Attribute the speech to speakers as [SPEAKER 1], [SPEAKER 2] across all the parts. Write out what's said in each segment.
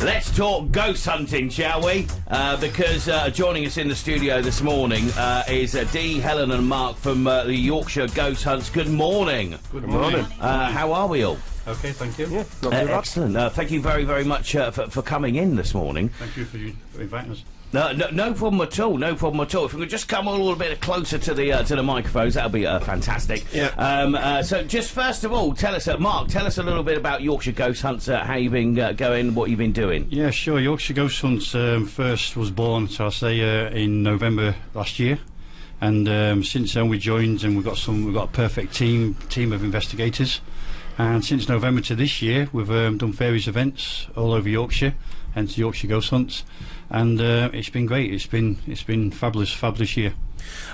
[SPEAKER 1] Let's talk ghost hunting, shall we? Because joining us in the studio this morning is Dee, Helen and Mark from the Yorkshire Ghost Hunts. Good morning.
[SPEAKER 2] Good morning.
[SPEAKER 1] How are we all?
[SPEAKER 2] Okay, thank you.
[SPEAKER 3] Yeah, not too bad.
[SPEAKER 1] Excellent. Thank you very, very much for coming in this morning.
[SPEAKER 2] Thank you for inviting us.
[SPEAKER 1] No problem at all. No problem at all. If we could just come a little bit closer to the microphones, that'll be fantastic.
[SPEAKER 3] Yeah.
[SPEAKER 1] So, just first of all, tell us, Mark, tell us a little bit about Yorkshire Ghost Hunts. How you've been going, what you've been doing.
[SPEAKER 2] Yeah, sure. Yorkshire Ghost Hunts first was born, so I say, in November last year, and since then we joined, and we've got a perfect team of investigators. And since November to this year, we've done various events all over Yorkshire, hence Yorkshire Ghost Hunts, and it's been great. It's been fabulous year.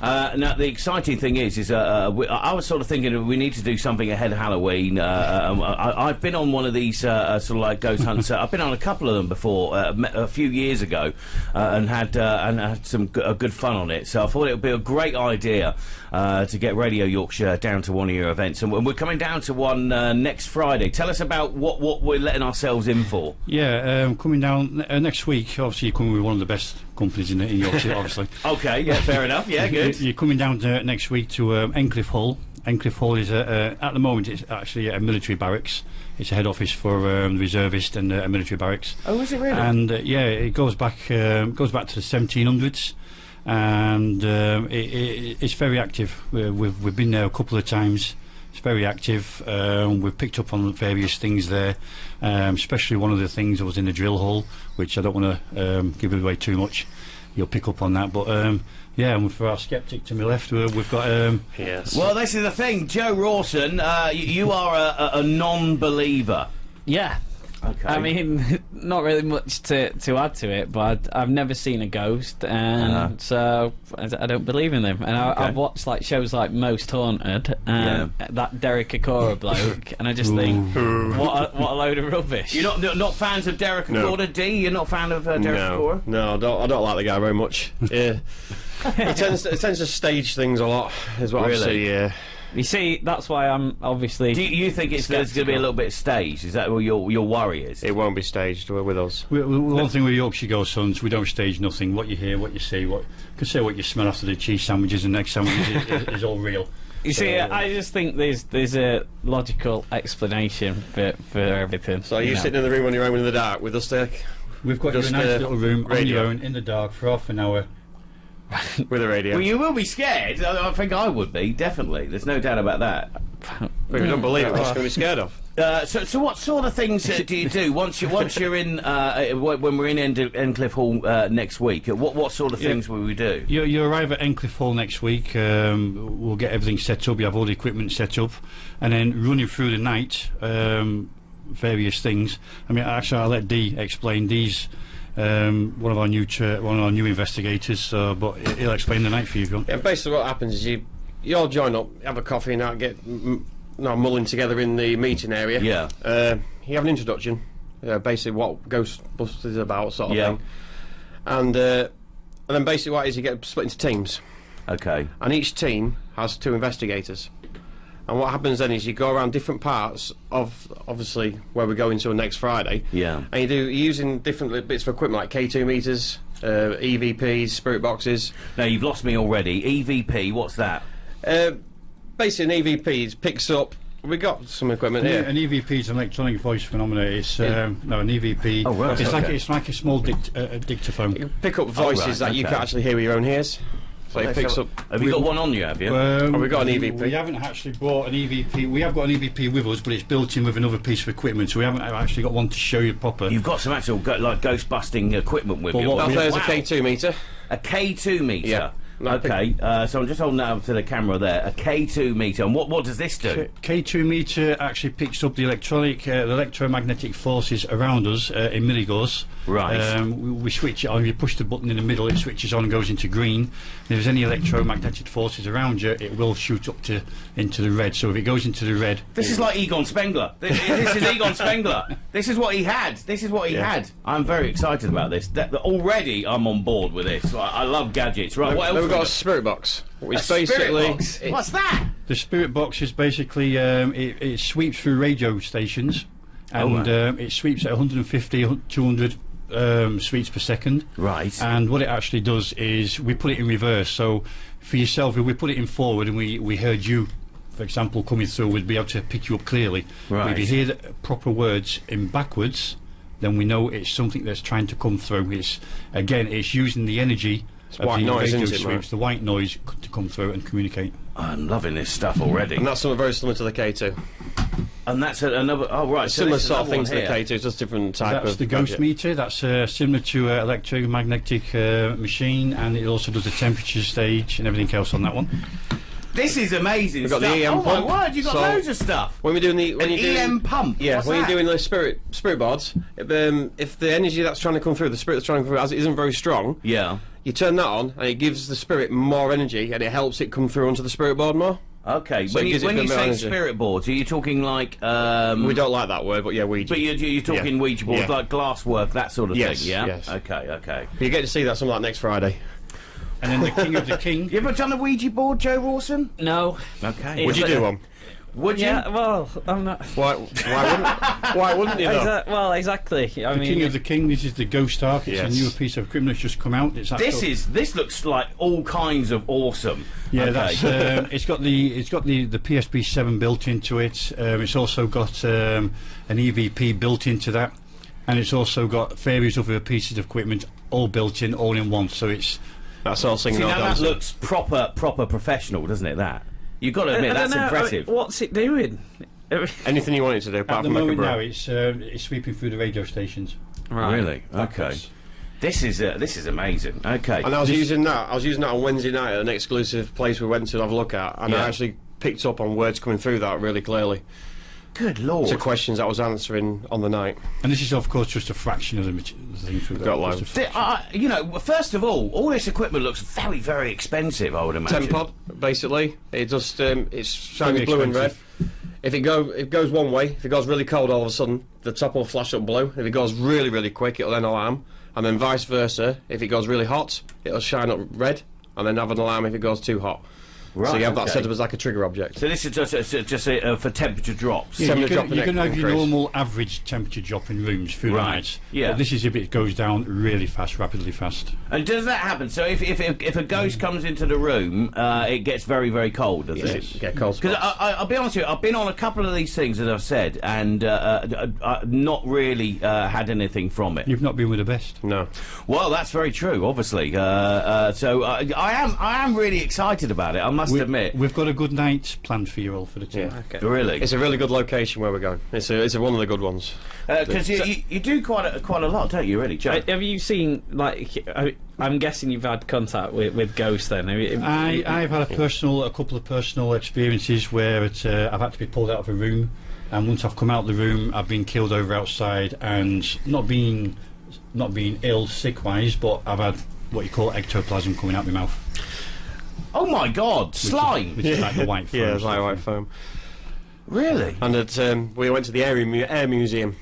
[SPEAKER 1] Now the exciting thing is I was sort of thinking we need to do something ahead of Halloween. I've been on one of these sort of like ghost hunts. I've been on a couple of them before a few years ago, and had some good fun on it. So I thought it would be a great idea to get Radio Yorkshire down to one of your events, and we're coming down to one next Friday. Tell us about what we're letting ourselves in for.
[SPEAKER 2] Yeah, coming down next week. Obviously, you're coming with one of the best companies in Yorkshire, obviously.
[SPEAKER 1] Okay, yeah, fair enough. Yeah, good.
[SPEAKER 2] You're coming down next week to Encliffe Hall. Encliffe Hall is at the moment it's actually a military barracks. It's a head office for reservists and a military barracks.
[SPEAKER 1] Oh, is it really?
[SPEAKER 2] And yeah, it goes back to the 1700s, and it's very active. We've been there a couple of times. It's very active. We've picked up on various things there, especially one of the things that was in the drill hole, which I don't want to give away too much. You'll pick up on that, but yeah, and for our sceptic to my left, we've got
[SPEAKER 3] Yes.
[SPEAKER 1] Well, this is the thing, Joe Rawson. You are a non-believer.
[SPEAKER 4] Yeah.
[SPEAKER 1] Okay.
[SPEAKER 4] I mean, not really much to add to it, but I've never seen a ghost, and so I don't believe in them. And I've watched like shows like Most Haunted and that Derek Acora bloke, and I just think, what a load of rubbish.
[SPEAKER 1] You're not fans of Derek Acora, Dee? You're not a fan of Derek Acora?
[SPEAKER 3] No, I don't like the guy very much. Yeah. He tends to stage things a lot, is what I see. Yeah.
[SPEAKER 4] You see, that's why I'm obviously.
[SPEAKER 1] Do you think there's going to be a little bit staged? Is that what your worry is?
[SPEAKER 3] It won't be staged with us.
[SPEAKER 2] One thing with Yorkshire Ghost Hunts, we don't stage nothing. What you hear, what you see, you can say what you smell after the cheese sandwiches and egg sandwiches is all real.
[SPEAKER 4] You see, I just think there's a logical explanation for everything.
[SPEAKER 3] So are you sitting in the room on your own in the dark with us there?
[SPEAKER 2] We've got you a nice little room on your own in the dark for half an hour.
[SPEAKER 3] With a radio.
[SPEAKER 1] Well, you will be scared. I think I would be, definitely. There's no doubt about that.
[SPEAKER 3] If you don't believe it, what's going to be scared of?
[SPEAKER 1] So what sort of things do you do once you're in when we're in Encliffe Hall next week? What sort of things will we do?
[SPEAKER 2] You arrive at Encliffe Hall next week. We'll get everything set up. You have all the equipment set up, and then running through the night, various things. I mean, actually, I'll let Dee explain these. One of our new investigators, but he'll explain the night for you.
[SPEAKER 3] Yeah, basically what happens is you all join up, have a coffee, and get mulling together in the meeting area.
[SPEAKER 1] Yeah.
[SPEAKER 3] You have an introduction, basically what Ghostbusters is about, sort of thing, and then basically what it is, you get split into teams.
[SPEAKER 1] Okay.
[SPEAKER 3] And each team has 2 investigators. And what happens then is you go around different parts of, obviously, where we're going to next Friday.
[SPEAKER 1] Yeah. And
[SPEAKER 3] you're using different bits of equipment like K2 meters, EVPs, spirit boxes.
[SPEAKER 1] Now, you've lost me already. EVP, what's that?
[SPEAKER 3] Basically, an EVP picks up... We've got some equipment here.
[SPEAKER 2] An EVP is an electronic voice phenomena. It's an EVP.
[SPEAKER 1] Oh, right.
[SPEAKER 2] It's like a small dictaphone.
[SPEAKER 3] You can pick up voices that you can't actually hear with your own ears. So it picks up.
[SPEAKER 1] Have you got one on you? Have you?
[SPEAKER 3] We've got an EVP.
[SPEAKER 2] We haven't actually bought an EVP. We have got an EVP with us, but it's built in with another piece of equipment, so we haven't actually got one to show you proper.
[SPEAKER 1] You've got some actual like ghost busting equipment with you.
[SPEAKER 3] Well, there's a K2 meter.
[SPEAKER 1] A K2 meter.
[SPEAKER 3] Yeah.
[SPEAKER 1] Okay, so I'm just holding that up to the camera there. A K2 meter, and what does this do?
[SPEAKER 2] K2 meter actually picks up the electromagnetic forces around us in milligauss.
[SPEAKER 1] Right.
[SPEAKER 2] We switch it on. If you push the button in the middle, it switches on and goes into green. If there's any electromagnetic forces around you, it will shoot up into the red. So if it goes into the red,
[SPEAKER 1] this is like Egon Spengler. This is Egon Spengler. This is what he had. This is what he had. I'm very excited about this. Already, I'm on board with this. I love gadgets. Right. What else?
[SPEAKER 3] We've got a spirit box. Which
[SPEAKER 1] basically, what's that?
[SPEAKER 2] The spirit box is basically it sweeps through radio stations, and it sweeps at 150, 200 sweeps per second.
[SPEAKER 1] Right.
[SPEAKER 2] And what it actually does is we put it in reverse. So for yourself, if we put it in forward and we heard you, for example, coming through, we'd be able to pick you up clearly.
[SPEAKER 1] Right.
[SPEAKER 2] If you hear the proper words in backwards, then we know it's something that's trying to come through. It's using the energy. It's
[SPEAKER 3] white noise, isn't it,
[SPEAKER 2] sweeps, the white noise to come through and communicate.
[SPEAKER 1] I'm loving this stuff already.
[SPEAKER 3] And that's something very similar to the K2.
[SPEAKER 1] And that's another. Oh right,
[SPEAKER 3] similar sort of thing to the K2. It's just different type
[SPEAKER 2] that's
[SPEAKER 3] of.
[SPEAKER 2] The ghost meter. That's similar to an electromagnetic machine, and it also does the temperature stage and everything else on that one.
[SPEAKER 1] This is amazing.
[SPEAKER 3] We've got
[SPEAKER 1] stuff.
[SPEAKER 3] the EM pump.
[SPEAKER 1] Oh my word, you've got loads of stuff.
[SPEAKER 3] When we're doing the
[SPEAKER 1] EM pump.
[SPEAKER 3] Yeah,
[SPEAKER 1] What's
[SPEAKER 3] when
[SPEAKER 1] that?
[SPEAKER 3] you're doing the spirit boards, if the energy that's trying to come through, the spirit that's trying to come through, as it isn't very strong,
[SPEAKER 1] yeah,
[SPEAKER 3] you turn that on and it gives the spirit more energy and it helps it come through onto the spirit board more.
[SPEAKER 1] Okay,
[SPEAKER 3] So
[SPEAKER 1] when you say
[SPEAKER 3] energy.
[SPEAKER 1] spirit boards, are you talking like?
[SPEAKER 3] We don't like that word, but yeah, Ouija.
[SPEAKER 1] But you're talking Ouija boards, like glass work, that sort of
[SPEAKER 3] Yes,
[SPEAKER 1] thing. Yeah.
[SPEAKER 3] yes.
[SPEAKER 1] Okay.
[SPEAKER 3] You get to see that some of that next Friday.
[SPEAKER 2] And then the king of the king.
[SPEAKER 1] You ever done a Ouija board, Joe Rawson?
[SPEAKER 4] No.
[SPEAKER 1] Okay.
[SPEAKER 3] Would you do one?
[SPEAKER 1] Would you?
[SPEAKER 4] Yeah, well, I'm not.
[SPEAKER 3] Why wouldn't you though?
[SPEAKER 4] Well, exactly. I mean,
[SPEAKER 2] King of the King. This is the Ghost Ark. It's
[SPEAKER 3] Yes.
[SPEAKER 2] a newer piece of equipment that's just come out. It's
[SPEAKER 1] This looks like all kinds of awesome.
[SPEAKER 2] Yeah,
[SPEAKER 1] okay.
[SPEAKER 2] that's it's got the PSP7 built into it. It's also got an EVP built into that, and it's also got various other pieces of equipment all built in, all in one. So
[SPEAKER 3] That's all singing.
[SPEAKER 1] See,
[SPEAKER 3] all
[SPEAKER 1] now that
[SPEAKER 3] dancing.
[SPEAKER 1] looks proper professional, doesn't it? That you've got to admit
[SPEAKER 4] I don't
[SPEAKER 1] that's
[SPEAKER 4] know,
[SPEAKER 1] impressive.
[SPEAKER 4] what's it doing?
[SPEAKER 3] Anything you want it to do,
[SPEAKER 2] at
[SPEAKER 3] apart
[SPEAKER 2] the
[SPEAKER 3] from make a
[SPEAKER 2] moment
[SPEAKER 3] brew.
[SPEAKER 2] now, it's sweeping through the radio stations.
[SPEAKER 4] Right.
[SPEAKER 1] Really? Okay. This is amazing. Okay.
[SPEAKER 3] And I was using that on Wednesday night at an exclusive place we went to have a look at, and
[SPEAKER 1] Yeah.
[SPEAKER 3] I actually picked up on words coming through that really clearly.
[SPEAKER 1] Good lord.
[SPEAKER 3] To questions I was answering on the night.
[SPEAKER 2] And this is, of course, just a fraction of the things we've
[SPEAKER 3] Got
[SPEAKER 2] got.
[SPEAKER 3] loads.
[SPEAKER 1] First of all this equipment looks very expensive, I would imagine.
[SPEAKER 3] 10 pod, basically. It just it's shiny
[SPEAKER 2] Very
[SPEAKER 3] blue and red.
[SPEAKER 2] expensive.
[SPEAKER 3] If it goes one way, if it goes really cold, all of a sudden the top will flash up blue. If it goes really quick, it'll then alarm, and then vice versa. If it goes really hot, it'll shine up red, and then have an alarm if it goes too hot.
[SPEAKER 1] Right,
[SPEAKER 3] so you have that
[SPEAKER 1] okay.
[SPEAKER 3] set up as like a trigger object.
[SPEAKER 1] So this is just for temperature drops.
[SPEAKER 2] Yeah,
[SPEAKER 3] Temperature
[SPEAKER 2] you're
[SPEAKER 3] drop
[SPEAKER 2] going to have your
[SPEAKER 3] increase.
[SPEAKER 2] normal average temperature drop in rooms through the
[SPEAKER 1] Right,
[SPEAKER 2] night.
[SPEAKER 1] yeah.
[SPEAKER 2] But this is if it goes down really fast, rapidly fast.
[SPEAKER 1] And does that happen? So if a ghost comes into the room, it gets very cold, does
[SPEAKER 3] Yes.
[SPEAKER 1] it?
[SPEAKER 3] Get cold
[SPEAKER 1] Because
[SPEAKER 3] spots.
[SPEAKER 1] I'll be honest with you, I've been on a couple of these things, as I've said, and not really had anything from it.
[SPEAKER 2] You've not been with the best.
[SPEAKER 3] No.
[SPEAKER 1] Well, that's very true, obviously. So I am really excited about it, I must admit.
[SPEAKER 2] We've got a good night planned for you all for the team.
[SPEAKER 3] Yeah.
[SPEAKER 4] Okay.
[SPEAKER 1] Really?
[SPEAKER 3] It's a really good location where we're going. It's one of the good ones.
[SPEAKER 1] Because you do quite a lot, don't you, really, Joe?
[SPEAKER 4] Have you seen, like, I'm guessing you've had contact with ghosts then?
[SPEAKER 2] I've had a couple of personal experiences where I've had to be pulled out of a room, and once I've come out of the room, I've been killed over outside, and not being ill, sick-wise, but I've had what you call ectoplasm coming out my mouth.
[SPEAKER 1] Oh my God, slime!
[SPEAKER 2] Which is like the white foam.
[SPEAKER 3] Yeah, it's like white foam.
[SPEAKER 1] Really?
[SPEAKER 3] And we went to the Air Museum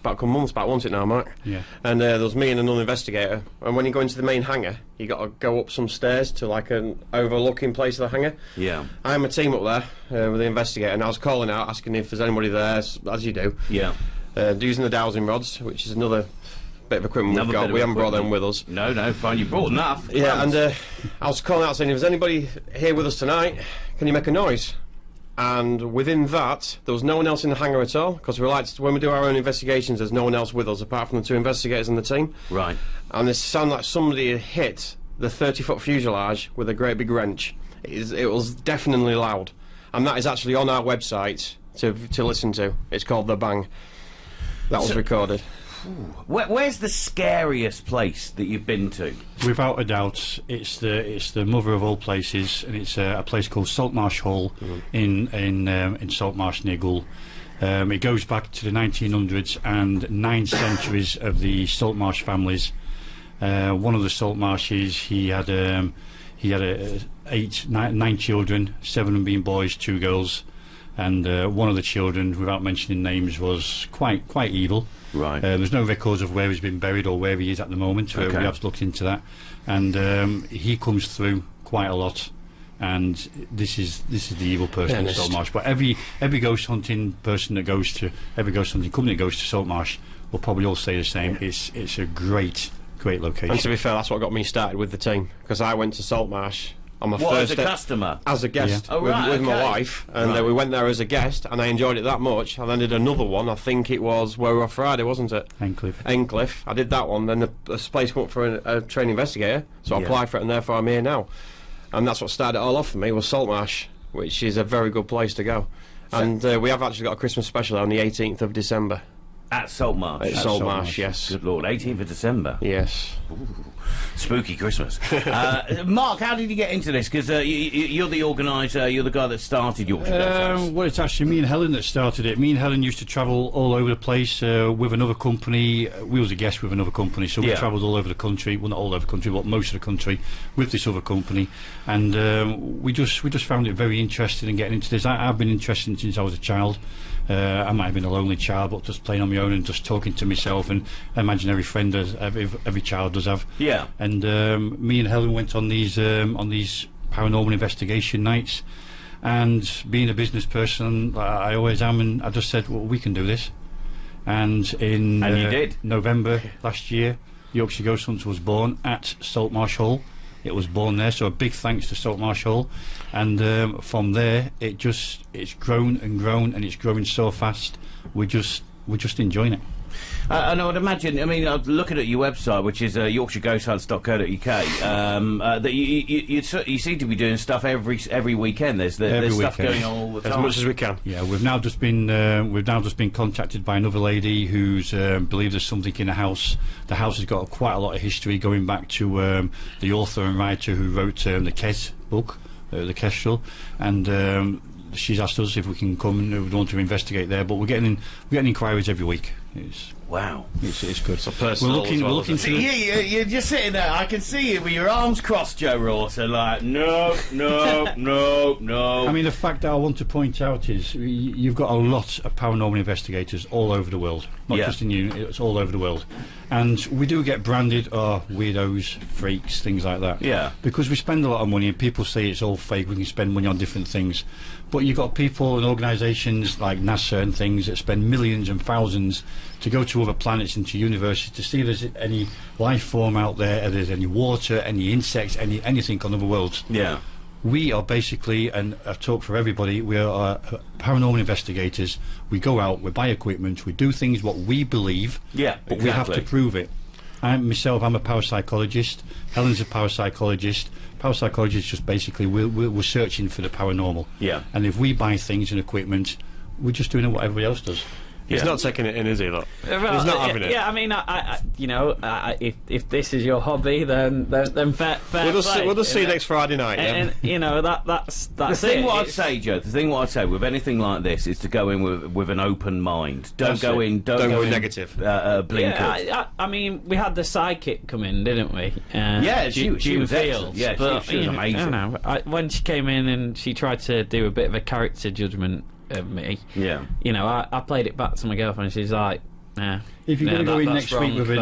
[SPEAKER 3] about a couple months back, wasn't it now, Mark?
[SPEAKER 2] Yeah.
[SPEAKER 3] And there was me and another investigator. And when you go into the main hangar, you got to go up some stairs to like an overlooking place of the hangar.
[SPEAKER 1] Yeah.
[SPEAKER 3] I am a team up there with the investigator, and I was calling out, asking if there's anybody there, as you do.
[SPEAKER 1] Yeah.
[SPEAKER 3] Using the dowsing rods, which is another bit of equipment
[SPEAKER 1] Another
[SPEAKER 3] we've
[SPEAKER 1] bit
[SPEAKER 3] got.
[SPEAKER 1] of
[SPEAKER 3] We haven't brought them
[SPEAKER 1] equipment.
[SPEAKER 3] with us.
[SPEAKER 1] No, fine. You brought enough.
[SPEAKER 3] Yeah, and I was calling out saying, if there's anybody here with us tonight, can you make a noise? And within that, there was no one else in the hangar at all, because when we do our own investigations, there's no one else with us apart from the two investigators in the team.
[SPEAKER 1] Right.
[SPEAKER 3] And it sounded like somebody had hit the 30-foot fuselage with a great big wrench. It was definitely loud. And that is actually on our website to listen to. It's called The Bang. That was recorded.
[SPEAKER 1] Where's the scariest place that you've been to?
[SPEAKER 2] Without a doubt, it's the mother of all places, and it's a place called Saltmarsh Hall in Saltmarsh near Goole. It goes back to the 1900s and 9 centuries of the Saltmarsh families. One of the Saltmarshes, he had 9 children, 7 of them being boys, 2 girls, and one of the children, without mentioning names, was quite evil.
[SPEAKER 1] Right.
[SPEAKER 2] There's no records of where he's been buried or where he is at the moment.
[SPEAKER 1] Okay.
[SPEAKER 2] We have looked into that, and he comes through quite a lot. And this is the evil person in Saltmarsh. But every ghost hunting person that goes to every ghost hunting company that goes to Saltmarsh will probably all say the same. It's a great location.
[SPEAKER 3] And to be fair, that's what got me started with the team, because I went to Saltmarsh on my
[SPEAKER 1] What,
[SPEAKER 3] first
[SPEAKER 1] as a customer?
[SPEAKER 3] as a guest
[SPEAKER 1] Yeah. Oh, right,
[SPEAKER 3] with my
[SPEAKER 1] okay.
[SPEAKER 3] wife, and
[SPEAKER 1] Right.
[SPEAKER 3] we went there as a guest, and I enjoyed it that much. I then did another one. I think it was where we were Friday, wasn't it? Endcliffe. I did that one. Then this place came up for a trainee investigator, so I
[SPEAKER 1] Yeah.
[SPEAKER 3] applied for it, and therefore I'm here now. And that's what started it all off for me, was Saltmarsh, which is a very good place to go. And we have actually got a Christmas special on the 18th of December.
[SPEAKER 1] At Saltmarsh.
[SPEAKER 3] At Saltmarsh, yes.
[SPEAKER 1] Good Lord, 18th of December.
[SPEAKER 3] Yes.
[SPEAKER 1] Spooky Christmas. Mark, how did you get into this? Because you're the organiser, you're the guy that started Yorkshire Ghost Hunts.
[SPEAKER 2] Well, it's actually me and Helen that started it. Me and Helen used to travel all over the place with another company. We was a guest with another company, so we
[SPEAKER 1] Yeah.
[SPEAKER 2] travelled all over the country. Well, not all over the country, but most of the country with this other company. And we just found it very interesting in getting into this. I've been interested since I was a child. I might have been a lonely child, but just playing on my own and just talking to myself, and I imagine every friend does, every child does have.
[SPEAKER 1] Yeah.
[SPEAKER 2] And me and Helen went on these paranormal investigation nights, and being a business person I always am, and I just said, well, we can do this. And in
[SPEAKER 1] And you did.
[SPEAKER 2] November last year, Yorkshire Ghost Hunts was born at Saltmarsh Hall. It was born there, so a big thanks to Saltmarsh Hall. And from there, it's grown and grown, and it's growing so fast. We're just enjoying it.
[SPEAKER 1] And I would imagine, I mean, looking at your website, which is yorkshireghosthunts.co.uk, that you seem to be doing stuff every weekend. There's stuff
[SPEAKER 2] weekend.
[SPEAKER 1] going on all the
[SPEAKER 3] As
[SPEAKER 1] time.
[SPEAKER 3] much as we can.
[SPEAKER 2] Yeah, we've now just been contacted by another lady who's believes there's something in the house. The house has got quite a lot of history going back to the author and writer who wrote the Kes book, the Kestrel, and she's asked us if we can come and we want to investigate there. But we're getting inquiries every week.
[SPEAKER 1] Wow.
[SPEAKER 2] It's good.
[SPEAKER 3] So personal
[SPEAKER 2] We're looking to
[SPEAKER 1] You're just sitting there. I can see you with your arms crossed, Joe Ross, and like, no.
[SPEAKER 2] I mean, the fact that I want to point out is you've got a lot of paranormal investigators all over the world, not
[SPEAKER 1] Yeah.
[SPEAKER 2] just in Union, it's all over the world. And we do get branded, weirdos, freaks, things like that.
[SPEAKER 1] Yeah.
[SPEAKER 2] Because we spend a lot of money, and people say it's all fake, we can spend money on different things. But you've got people and organisations like NASA and things that spend millions and thousands to go to other planets and to universes to see if there's any life form out there, if there's any water, any insects, anything on other worlds.
[SPEAKER 1] Yeah.
[SPEAKER 2] We are basically, and I talk for everybody, we are paranormal investigators. We go out, we buy equipment, we do things what we believe,
[SPEAKER 1] Yeah,
[SPEAKER 2] but we have to
[SPEAKER 1] exactly.
[SPEAKER 2] prove it. I'm a parapsychologist, Helen's a parapsychologist. Parapsychologists just basically, we're searching for the paranormal.
[SPEAKER 1] Yeah.
[SPEAKER 2] And if we buy things and equipment, we're just doing what everybody else does.
[SPEAKER 3] He's
[SPEAKER 1] Yeah.
[SPEAKER 3] not taking it in, is he? Look,
[SPEAKER 4] Well,
[SPEAKER 3] he's not having it.
[SPEAKER 4] Yeah, I mean, if this is your hobby, then fair
[SPEAKER 3] We'll just
[SPEAKER 4] play,
[SPEAKER 3] see next Friday night. Yeah.
[SPEAKER 4] And that's
[SPEAKER 1] The thing
[SPEAKER 4] it.
[SPEAKER 1] what I'd
[SPEAKER 4] It's-
[SPEAKER 1] say, Joe, with anything like this is to go in with an open mind. Don't
[SPEAKER 3] That's
[SPEAKER 1] go
[SPEAKER 3] it.
[SPEAKER 1] in.
[SPEAKER 3] Don't go in negative.
[SPEAKER 1] Blinkered.
[SPEAKER 4] Yeah, I mean, we had the sidekick come in, didn't we?
[SPEAKER 1] Yeah, she
[SPEAKER 4] June
[SPEAKER 1] was excellent.
[SPEAKER 4] Fields.
[SPEAKER 1] Yeah,
[SPEAKER 4] but,
[SPEAKER 1] she was
[SPEAKER 4] you know,
[SPEAKER 1] amazing.
[SPEAKER 4] I don't know, when she came in and she tried to do a bit of a character judgment of me,
[SPEAKER 1] Yeah.
[SPEAKER 4] you know, I played it back to my girlfriend, and she's like, nah.
[SPEAKER 2] If you're
[SPEAKER 4] yeah,
[SPEAKER 2] going to go in
[SPEAKER 4] that's
[SPEAKER 2] next
[SPEAKER 4] wrong,
[SPEAKER 2] week with a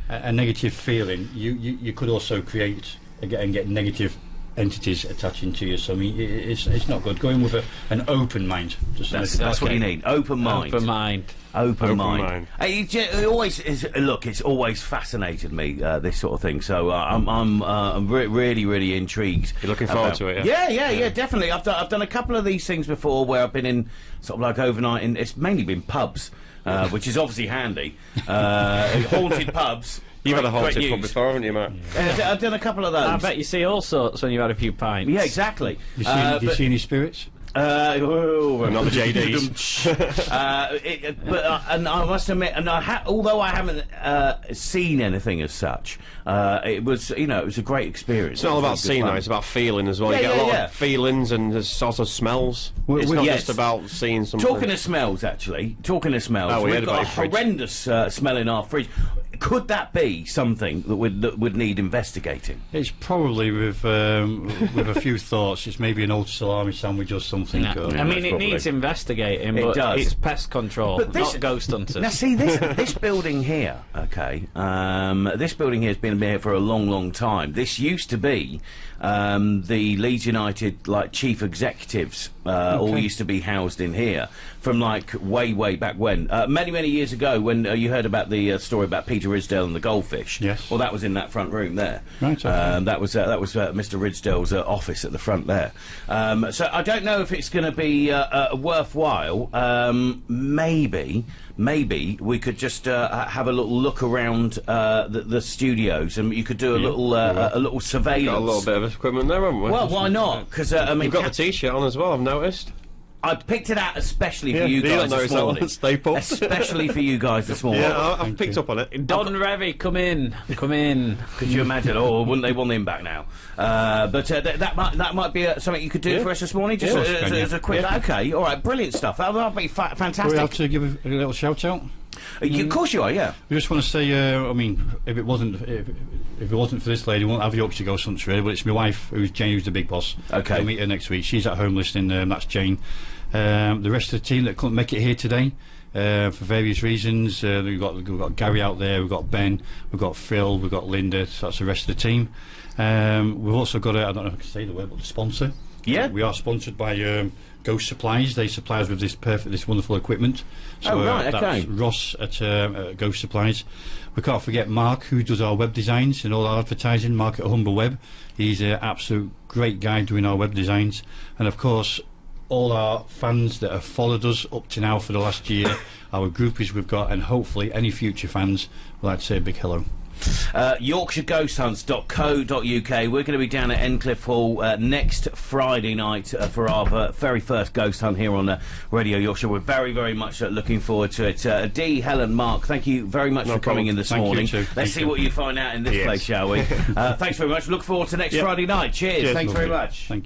[SPEAKER 4] that's
[SPEAKER 2] negative feeling, you could also create and get negative entities attaching to you. So I mean, it's not good. Go in with an open mind.
[SPEAKER 1] That's what you need. Open mind.
[SPEAKER 4] Open mind.
[SPEAKER 1] Open mind.
[SPEAKER 3] mind.
[SPEAKER 1] It always is. Look, it's always fascinated me, this sort of thing. So I'm really intrigued.
[SPEAKER 3] You're looking forward to it,
[SPEAKER 1] Yeah, definitely. I've done a couple of these things before where I've been in sort of like overnight, and it's mainly been pubs, which is obviously handy. Haunted pubs.
[SPEAKER 3] You've had a
[SPEAKER 1] Great
[SPEAKER 3] haunted pub
[SPEAKER 1] news.
[SPEAKER 3] before, haven't you, Matt?
[SPEAKER 1] I've done a couple of those.
[SPEAKER 4] I bet you see all sorts when you've had a few pints.
[SPEAKER 1] Yeah, exactly.
[SPEAKER 2] Do you see any spirits?
[SPEAKER 3] Not the JDs.
[SPEAKER 1] And I must admit, and although I haven't seen anything as such, it was a great experience.
[SPEAKER 3] It's not all about seeing, though. It's about feeling as well.
[SPEAKER 1] Yeah,
[SPEAKER 3] you get a lot
[SPEAKER 1] yeah.
[SPEAKER 3] of feelings and there's also smells. It's not just about seeing something.
[SPEAKER 1] Talking of smells, actually. Talking of smells,
[SPEAKER 3] we
[SPEAKER 1] we've
[SPEAKER 3] heard
[SPEAKER 1] got a
[SPEAKER 3] about your fridge.
[SPEAKER 1] horrendous smell in our fridge. Could that be something that would need investigating?
[SPEAKER 2] It's probably with a few thoughts. It's maybe an old salami sandwich or something.
[SPEAKER 4] No. I mean, it needs investigating,
[SPEAKER 1] It
[SPEAKER 4] but
[SPEAKER 1] does.
[SPEAKER 4] it's pest control,
[SPEAKER 1] But this-
[SPEAKER 4] not ghost hunters.
[SPEAKER 1] Now, see, this building here, okay, this building here has been here for a long, long time. This used to be the Leeds United, chief executives all used to be housed in here from, way back when. Many years ago, when you heard about the story about Peter Ridsdale and the goldfish.
[SPEAKER 2] Yes.
[SPEAKER 1] Well, that was in that front room there.
[SPEAKER 2] Right, okay.
[SPEAKER 1] That was Mr. Ridsdale's office at the front there. So I don't know if it's going to be worthwhile. Maybe we could just have a little look around the studios, and you could do a little surveillance.
[SPEAKER 3] Got a little bit of equipment there, haven't we?
[SPEAKER 1] Well, why not? Because I mean,
[SPEAKER 3] You've got the T-shirt on as well, I've noticed.
[SPEAKER 1] I picked it out especially for you guys this morning.
[SPEAKER 3] Staple.
[SPEAKER 1] Especially for you guys this morning.
[SPEAKER 3] Yeah, I've picked up on it.
[SPEAKER 4] Don Revy, come in. Could
[SPEAKER 1] you imagine? Oh, wouldn't they want him back now? But that might be something you could do for us this morning, just as a quick. Okay, all right, brilliant stuff. That would be fantastic.
[SPEAKER 2] We have to give a little shout out.
[SPEAKER 1] Of course you are, yeah.
[SPEAKER 2] We just want to say, I mean, if it wasn't for this lady, we won't have Yorkshire Ghost Hunters really. But it's my wife, who's Jane, who's the big boss.
[SPEAKER 1] Okay.
[SPEAKER 2] We'll meet her next week. She's at home listening. That's Jane. The rest of the team that couldn't make it here today for various reasons. We've got Gary out there. We've got Ben. We've got Phil. We've got Linda. So that's the rest of the team. We've also got I don't know if I can say the word, but the sponsor.
[SPEAKER 1] Yeah.
[SPEAKER 2] We are sponsored by Ghost Supplies. They supply us with this wonderful equipment. So
[SPEAKER 1] right, okay.
[SPEAKER 2] That's Ross at Ghost Supplies. We can't forget Mark, who does our web designs and all our advertising. Mark at Humber Web. He's an absolute great guy doing our web designs. And of course, all our fans that have followed us up to now for the last year, our groupies we've got, and hopefully any future fans, would like to say a big hello.
[SPEAKER 1] YorkshireGhostHunts.co.uk. We're going to be down at Endcliffe Hall next Friday night for our very first ghost hunt here on Radio Yorkshire. We're very much looking forward to it. Dee, Helen, Mark, thank you very much for coming in this morning. Let's see what you find out in this place, shall we? Thanks very much. Look forward to next Friday night. Cheers. Thanks very much.
[SPEAKER 2] Thank you.